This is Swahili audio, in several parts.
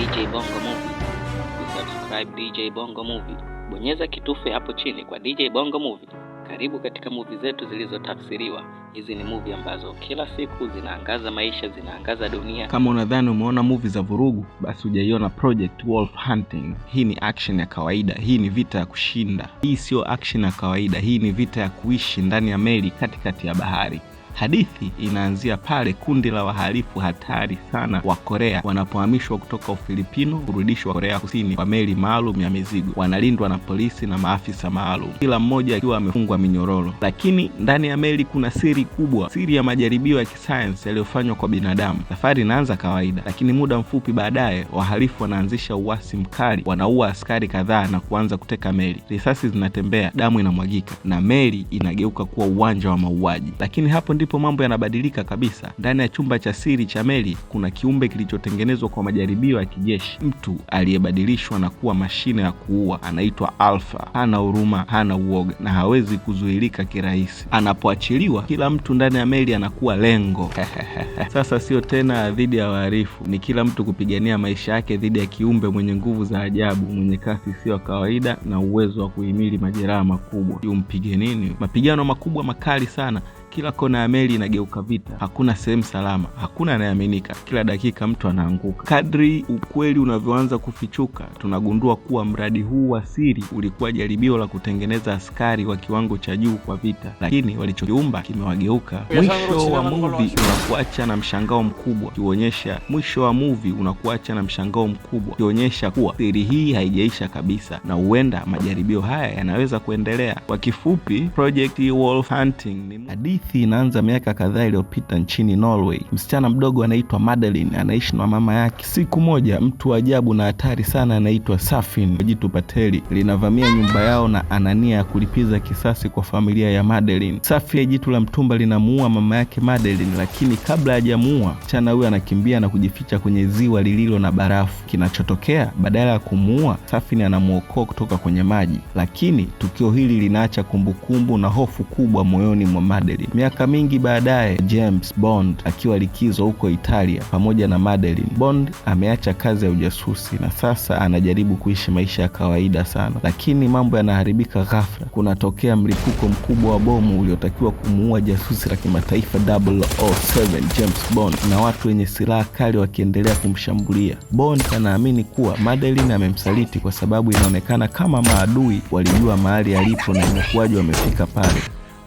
DJ Bongo Movie. Subscribe DJ Bongo Movie. Bonyeza kitufe hapo chini kwa DJ Bongo Movie. Karibu katika movie zetu zilizotafsiriwa. Hizi ni movie ambazo kila siku zinaangaza maisha, zinaangaza dunia. Kama unadhani umeona movie za vurugu, basi hujaiona Project Wolf Hunting. Hii ni action ya kawaida, hii ni vita ya kushinda. Hii sio action ya kawaida, hii ni vita ya kuishi ndani ya meli katikati ya bahari. Hadithi inaanzia pale kundi la wahalifu hatari sana wa Korea wanapohamishwa kutoka Ufilipino kurudishwa Korea Kusini kwa meli maalum ya mizigo. Wanalindwa na polisi na maafisa maalum, kila mmoja akiwa amefungwa minyororo. Lakini ndani ya meli kuna siri kubwa, siri ya majaribio ya kisayansi yaliyofanywa kwa binadamu. Safari inaanza kawaida, lakini muda mfupi baadaye wahalifu wanaanzisha uasi mkali, wanaua askari kadhaa na kuanza kuteka meli. Risasi zinatembea, damu inamwagika na meli inageuka kuwa uwanja wa mauaji. Lakini hapo ndipo mambo yanabadilika kabisa. Ndani ya chumba cha siri cha meli kuna kiumbe kilichotengenezwa kwa majaribio ya kijeshi, mtu aliyebadilishwa na kuwa mashine ya kuua. Anaitwa Alpha. Hana huruma, hana uoga na hawezi kuzuilika kirahisi. Anapoachiliwa, kila mtu ndani ya meli anakuwa lengo. Sasa sio tena dhidi ya wahalifu, ni kila mtu kupigania maisha yake dhidi ya kiumbe mwenye nguvu za ajabu, mwenye kasi isiyo kawaida na uwezo wa kuhimili majeraha makubwa. Umpige nini? Mapigano makubwa makali sana. Kila kona ya meli inageuka vita. Hakuna sehemu salama, hakuna anayeaminika. Kila dakika mtu anaanguka. Kadri ukweli unavyoanza kufichuka, tunagundua kuwa mradi huu wa siri ulikuwa jaribio la kutengeneza askari wa kiwango cha juu kwa vita, lakini walichokiumba kimewageuka. Mwisho wa movie unakuacha na mshangao mkubwa, kionyesha kuwa siri hii haijaisha kabisa na huenda majaribio haya yanaweza kuendelea. Kwa kifupi, Project Wolf Hunting ni hadithi inaanza miaka kadhaa iliyopita nchini Norway. Msichana mdogo anaitwa Madeline anaishi na mama yake. Siku moja mtu wa ajabu na hatari sana anaitwa Safin jitu pateli linavamia nyumba yao na anania ya kulipiza kisasi kwa familia ya Madeline. Safin jitu la mtumba linamuua mama yake Madeline, lakini kabla hajamuua, msichana huyo anakimbia na kujificha kwenye ziwa lililo na barafu. Kinachotokea, badala ya kumuua, Safin anamuokoa kutoka kwenye maji. Lakini tukio hili linaacha kumbukumbu na hofu kubwa moyoni mwa Madeline. Miaka mingi baadaye, James Bond akiwa likizo huko Italia pamoja na Madeline. Bond ameacha kazi ya ujasusi na sasa anajaribu kuishi maisha ya kawaida sana, lakini mambo yanaharibika ghafla. Kunatokea mlipuko mkubwa wa bomu uliotakiwa kumuua jasusi la kimataifa 007 James Bond, na watu wenye silaha kali wakiendelea kumshambulia. Bond anaamini kuwa Madeline amemsaliti kwa sababu inaonekana kama maadui walijua mahali alipo na imekuwaje wamefika pale.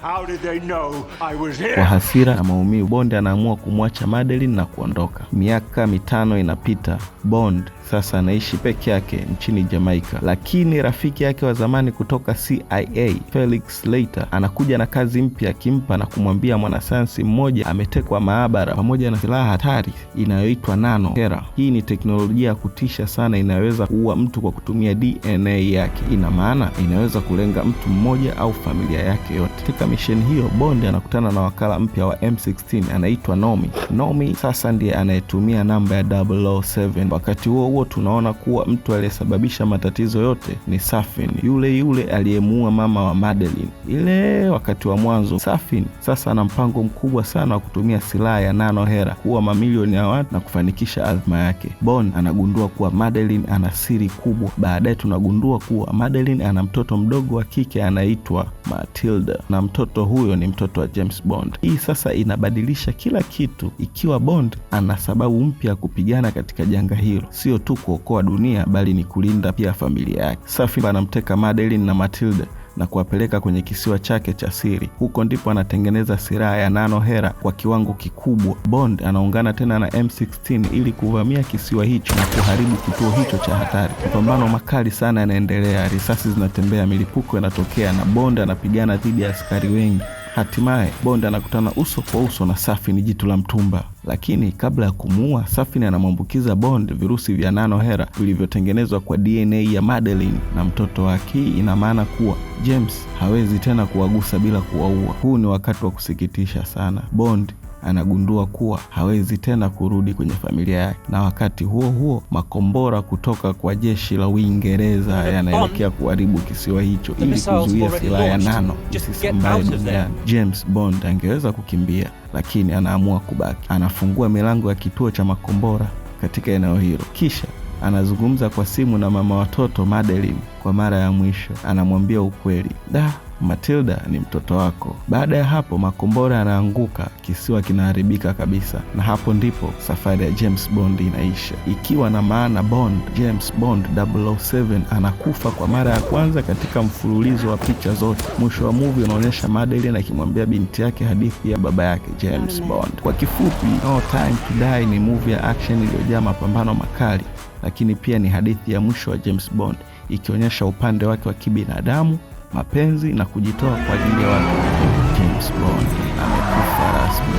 How did they know I was here? Kwa hasira na maumivu, Bond anaamua kumwacha Madeline na kuondoka. Miaka 5 inapita. Bond sasa anaishi peke yake nchini Jamaica, lakini rafiki yake wa zamani kutoka CIA, Felix Leiter, anakuja na kazi mpya akimpa na kumwambia mwanasayansi mmoja ametekwa maabara pamoja na silaha hatari inayoitwa nano Hera. Hii ni teknolojia ya kutisha sana, inaweza kuua mtu kwa kutumia DNA yake. Ina maana inaweza kulenga mtu mmoja au familia yake yote. Katika misheni hiyo, Bond anakutana na wakala mpya wa M16 anaitwa Nomi. Nomi sasa ndiye anayetumia namba ya 007. Wakati huo tunaona kuwa mtu aliyesababisha matatizo yote ni Safin, yule aliyemuua mama wa Madeline ile wakati wa mwanzo. Safin sasa ana mpango mkubwa sana wa kutumia silaha ya nano Hera kuua mamilioni ya watu na kufanikisha azma yake. Bond anagundua kuwa Madeline ana siri kubwa. Baadaye tunagundua kuwa Madeline ana mtoto mdogo wa kike anaitwa Matilda, na mtoto huyo ni mtoto wa James Bond. Hii sasa inabadilisha kila kitu, ikiwa Bond ana sababu mpya ya kupigana katika janga hilo, sio tu kuokoa dunia bali ni kulinda pia familia yake. Safin anamteka Madeline na Matilda na kuwapeleka kwenye kisiwa chake cha siri. Huko ndipo anatengeneza silaha ya nano Hera kwa kiwango kikubwa. Bond anaungana tena na M16 ili kuvamia kisiwa hicho na kuharibu kituo hicho cha hatari. Mapambano makali sana yanaendelea, risasi zinatembea, milipuko inatokea na Bond anapigana dhidi ya askari wengi. Hatimaye Bond anakutana uso kwa uso na Safin jitu la mtumba. Lakini kabla ya kumuua, Safin anamwambukiza Bond virusi vya nano Hera vilivyotengenezwa kwa DNA ya Madeline na mtoto wake. Hii ina maana kuwa James hawezi tena kuwagusa bila kuwaua. Huu ni wakati wa kusikitisha sana. Bond anagundua kuwa hawezi tena kurudi kwenye familia yake, na wakati huo huo makombora kutoka kwa jeshi la Uingereza yanaelekea kuharibu kisiwa hicho ili kuzuia silaha ya nano isisambae duniani. James Bond angeweza kukimbia, lakini anaamua kubaki. Anafungua milango ya kituo cha makombora katika eneo hilo, kisha Anazungumza kwa simu na mama watoto Madeline kwa mara ya mwisho. Anamwambia ukweli, Matilda ni mtoto wako. Baada ya hapo makombora yanaanguka, kisiwa kinaharibika kabisa, na hapo ndipo safari ya James Bond inaisha, ikiwa na maana James Bond 007 anakufa kwa mara ya kwanza katika mfululizo wa picha zote. Mwisho wa movie unaonyesha Madeline akimwambia binti yake hadithi ya baba yake James Bond. Kwa kifupi, No Time to Die ni movie ya action iliyojaa mapambano makali, lakini pia ni hadithi ya mwisho wa James Bond, ikionyesha upande wake wa kibinadamu, mapenzi na kujitoa kwa ajili ya watu. James Bond amekufa rasmi.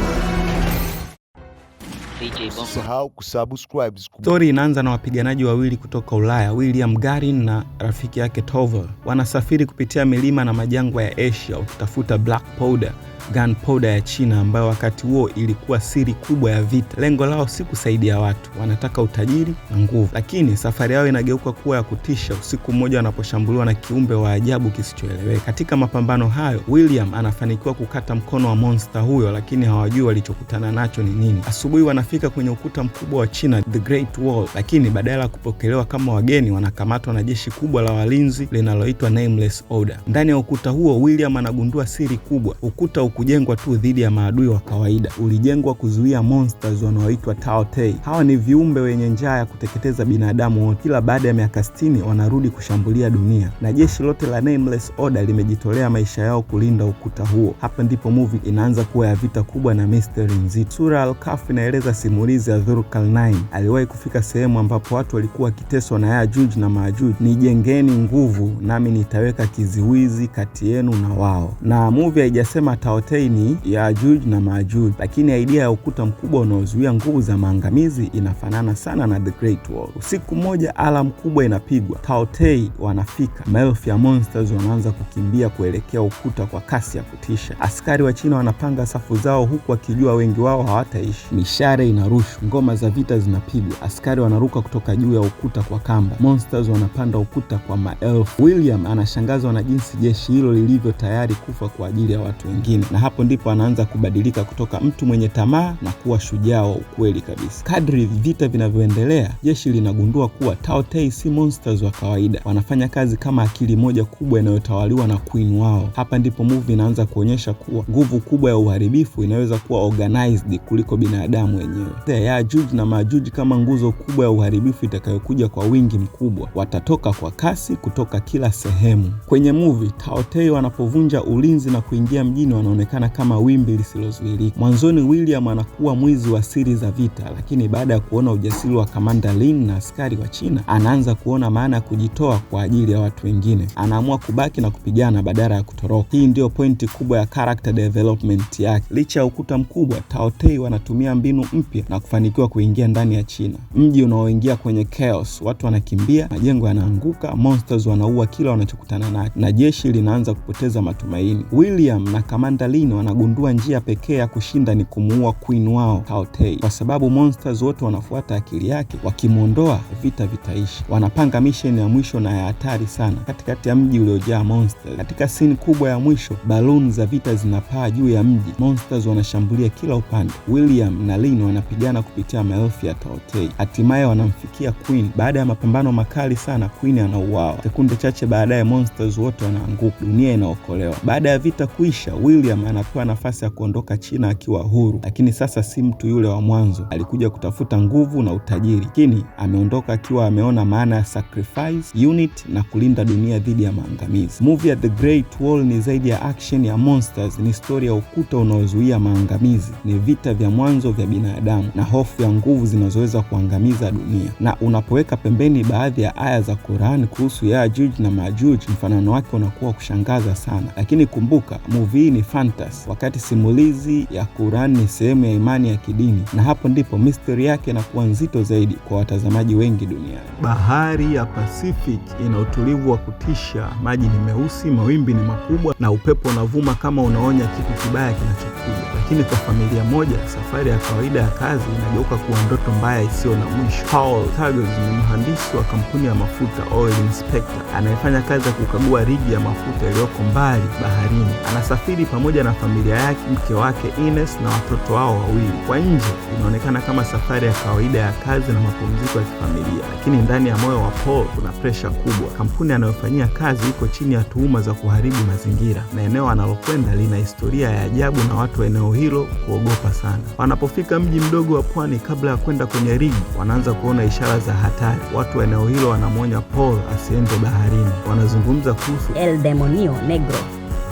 Usisahau kusubscribe. Story inaanza na wapiganaji wawili kutoka Ulaya, William Garin na rafiki yake Tovel. Wanasafiri kupitia milima na majangwa ya Asia wakitafuta black powder, gunpowder ya China, ambayo wakati huo ilikuwa siri kubwa ya vita. Lengo lao si kusaidia watu, wanataka utajiri na nguvu. Lakini safari yao inageuka kuwa ya kutisha usiku mmoja wanaposhambuliwa na kiumbe wa ajabu kisichoeleweka. Katika mapambano hayo, William anafanikiwa kukata mkono wa monster huyo, lakini hawajui walichokutana nacho ni nini. Asubuhi wanafika kwenye ukuta mkubwa wa China, The Great Wall, lakini badala ya kupokelewa kama wageni, wanakamatwa na jeshi kubwa la walinzi linaloitwa Nameless Order. Ndani ya ukuta huo, William anagundua siri kubwa. Ukuta kujengwa tu dhidi ya maadui wa kawaida, ulijengwa kuzuia monsters wanaoitwa Tao Te. Hawa ni viumbe wenye njaa ya kuteketeza binadamu wote. Kila baada ya miaka 60 wanarudi kushambulia dunia, na jeshi lote la Nameless Order limejitolea maisha yao kulinda ukuta huo. Hapa ndipo movie inaanza kuwa ya vita kubwa na mystery nzito. Sura Al-Kahf inaeleza simulizi ya Dhul-Qarnain. Aliwahi kufika sehemu ambapo watu walikuwa wakiteswa na Yajuj na Majuj. Nijengeni nguvu nami nitaweka kiziwizi kati yenu na wao. Na movie haijasema Tao Te ni Yajuj na Majuj, lakini idea ya ukuta mkubwa unaozuia nguvu za maangamizi inafanana sana na The Great Wall. Usiku mmoja alarm kubwa inapigwa. Tao Te wanafika. Maelfu ya monsters wanaanza kukimbia kuelekea ukuta kwa kasi ya kutisha. Askari wa China wanapanga safu zao huku wakijua wengi wao hawataishi. Mishare inarushwa, ngoma za vita zinapigwa, askari wanaruka kutoka juu ya ukuta kwa kamba, monsters wanapanda ukuta kwa maelfu. William anashangazwa na jinsi jeshi hilo lilivyo tayari kufa kwa ajili ya watu wengine, na hapo ndipo anaanza kubadilika kutoka mtu mwenye tamaa na kuwa shujaa wa ukweli kabisa. Kadri vita vinavyoendelea, jeshi linagundua kuwa Tao Te si monsters wa kawaida, wanafanya kazi kama akili moja kubwa inayotawaliwa na queen wao. Hapa ndipo movie inaanza kuonyesha kuwa nguvu kubwa ya uharibifu inaweza kuwa organized kuliko binadamu wenyewe. Yajuj na Majuj kama nguzo kubwa ya uharibifu itakayokuja kwa wingi mkubwa, watatoka kwa kasi kutoka kila sehemu. Kwenye movie, Tao Te wanapovunja ulinzi na kuingia mjini wanaonekana kama wimbi lisilozuilika. Mwanzoni William anakuwa mwizi wa siri za vita, lakini baada ya kuona ujasiri wa Commander Lin na askari wa China, anaanza kuona maana ya kujitoa kwa ajili ya watu wengine. Anaamua kubaki na kupigana badala ya kutoroka. Hii ndio pointi kubwa ya character development yake. Licha ya ukuta mkubwa, Tao Te wanatumia mbinu mpya na kufanikiwa kuingia ndani ya China. Mji unaoingia kwenye chaos, watu wanakimbia, majengo yanaanguka, monsters wanaua kila wanachokutana nacho, na jeshi linaanza kupoteza matumaini. William na Commander Lin wanagundua njia pekee ya kushinda ni kumuua queen wao Tao Te, kwa sababu monsters wote wanafuata akili yake. Wakimuondoa, vita vitaishi. Wanapanga mission ya mwisho na ya hatari sana katikati ya mji uliojaa monsters. Katika scene kubwa ya mwisho, balloon za vita zinapaa juu ya mji, monsters wanashambulia kila upande. William na Lin wanapigana kupitia maelfu ya Tao Te. Hatimaye wanamfikia queen. Baada ya mapambano makali sana, queen anauawa. Sekunde chache baadaye monsters wote wanaanguka, dunia inaokolewa. Baada ya vita kuisha, William anapewa nafasi ya kuondoka China akiwa huru, lakini sasa si mtu yule wa mwanzo. Alikuja kutafuta nguvu na utajiri, lakini ameondoka akiwa ameona maana ya sacrifice, unity na kulinda dunia dhidi ya maangamizi. Movie ya The Great Wall ni zaidi ya action ya monsters, ni story ya ukuta unaozuia maangamizi, ni vita vya mwanzo vya binadamu na hofu ya nguvu zinazoweza kuangamiza dunia. Na unapoweka pembeni baadhi ya aya za Qur'an kuhusu Yajuj na Majuj, mfanano wake unakuwa kushangaza sana. Lakini kumbuka, movie hii ni fantasy, wakati simulizi ya Qur'an ni sehemu ya imani ya kidini, na hapo ndipo mystery yake inakuwa nzito zaidi kwa watazamaji wengi duniani. Bahari ya Pacific ina utulivu wa kutisha, maji ni meusi, mawimbi ni makubwa na upepo unavuma kama unaonya kitu kibaya kinachokuja. lakini kwa familia moja, safari ya kawaida ya kazi inageuka kuwa ndoto mbaya isiyo na mwisho. Paul Taggers ni mhandisi wa kampuni ya mafuta Oil Inspector anayefanya kazi ya kukagua rigi ya mafuta iliyoko mbali baharini. Anasafiri pamoja na familia yake, mke wake Ines na watoto wao wawili. Kwa nje inaonekana kama safari ya kawaida ya kazi na mapumziko ya kifamilia, lakini ndani ya moyo wa Paul kuna presha kubwa. Kampuni anayofanyia kazi iko chini ya tuhuma za kuharibu mazingira, na eneo analokwenda lina historia ya ajabu na watu wa eneo hilo kuogopa sana. Wanapofika mji mdogo wa pwani, kabla ya kwenda kwenye rigi, wanaanza kuona ishara za hatari. Watu wa eneo hilo wanamwonya Paul asiende baharini. Wanazungumza kuhusu El Demonio Negro,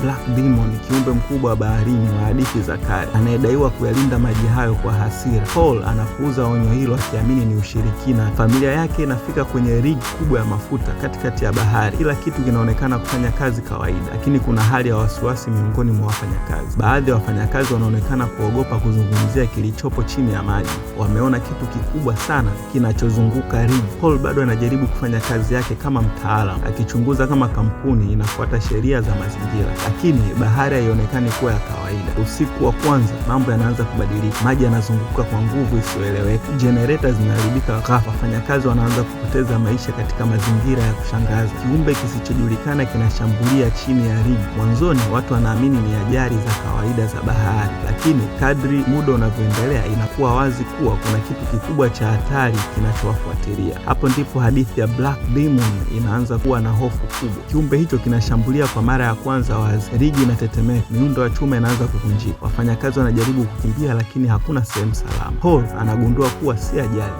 Black Demon, kiumbe mkubwa wa baharini wa hadithi za kale anayedaiwa kuyalinda maji hayo kwa hasira. Paul anapuuza onyo hilo akiamini ni ushirikina. Familia yake inafika kwenye rigi kubwa ya mafuta katikati ya bahari. Kila kitu kinaonekana kufanya kazi kawaida, lakini kuna hali ya wasiwasi miongoni mwa wafanyakazi. Baadhi ya wafanyakazi wanaonekana kuogopa kuzungumzia kilichopo chini ya maji. Wameona kitu kikubwa sana kinachozunguka rigi. Paul bado anajaribu kufanya kazi yake kama mtaalamu, akichunguza kama kampuni inafuata sheria za mazingira, lakini bahari haionekani kuwa ya kawaida. Usiku wa kwanza mambo yanaanza kubadilika. Maji yanazunguka kwa nguvu isiyoeleweka. Generator zinaharibika ghafla. Wafanyakazi wanaanza kupoteza maisha katika mazingira ya kushangaza. Kiumbe kisichojulikana kinashambulia chini ya rigi. Mwanzoni watu wanaamini ni ajali za kawaida za bahari, lakini kadri muda unavyoendelea inakuwa wazi kuwa kuna kitu kikubwa cha hatari kinachowafuatilia. Hapo ndipo hadithi ya Black Demon inaanza kuwa na hofu kubwa. Kiumbe hicho kinashambulia kwa mara ya kwanza wazi. Rigi inatetemeka, miundo ya chuma inaanza kuvunjika. Wafanyakazi wanajaribu kukimbia, lakini hakuna sehemu salama. Paul anagundua kuwa si ajali,